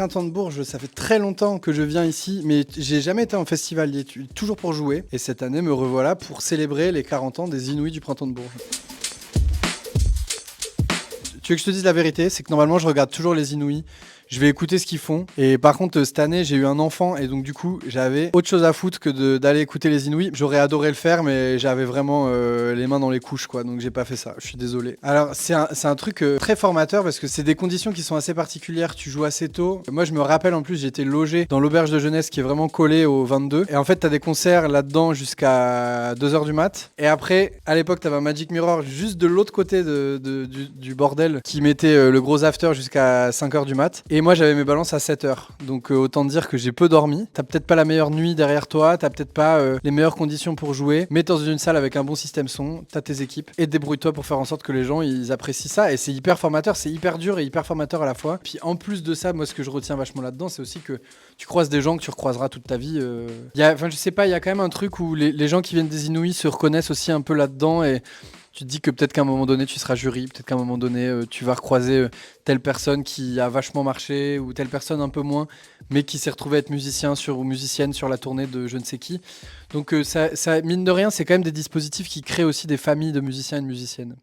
Printemps de Bourges, ça fait très longtemps que je viens ici, mais j'ai jamais été en festival, toujours pour jouer. Et cette année, me revoilà pour célébrer les 40 ans des Inouïs du Printemps de Bourges. Tu veux que je te dise la vérité, c'est que normalement je regarde toujours les Inouïs, je vais écouter ce qu'ils font. Et par contre, cette année, j'ai eu un enfant et donc du coup, j'avais autre chose à foutre que d'aller écouter les Inouïs. J'aurais adoré le faire, mais j'avais vraiment les mains dans les couches, quoi. Donc j'ai pas fait ça, je suis désolé. Alors, c'est un truc très formateur parce que c'est des conditions qui sont assez particulières. Tu joues assez tôt. Moi, je me rappelle en plus, j'étais logé dans l'auberge de jeunesse qui est vraiment collée au 22. Et en fait, t'as des concerts là-dedans jusqu'à 2h du mat. Et après, à l'époque, t'avais un Magic Mirror juste de l'autre côté du bordel qui mettait le gros after jusqu'à 5h du mat. Et moi, j'avais mes balances à 7h. Donc, autant dire que j'ai peu dormi. T'as peut-être pas la meilleure nuit derrière toi, t'as peut-être pas les meilleures conditions pour jouer, mais dans une salle avec un bon système son, t'as tes équipes et débrouille-toi pour faire en sorte que les gens ils apprécient ça. Et c'est hyper formateur, c'est hyper dur et hyper formateur à la fois. Puis en plus de ça, moi, ce que je retiens vachement là-dedans, c'est aussi que tu croises des gens que tu recroiseras toute ta vie. Enfin, je sais pas, il y a quand même un truc où les gens qui viennent des Inouïs se reconnaissent aussi un peu là-dedans et tu te dis que peut-être qu'à un moment donné tu seras jury, peut-être qu'à un moment donné tu vas recroiser telle personne qui a vachement marché ou telle personne un peu moins, mais qui s'est retrouvée être musicien ou musicienne sur la tournée de je ne sais qui. Donc ça, mine de rien, c'est quand même des dispositifs qui créent aussi des familles de musiciens et de musiciennes.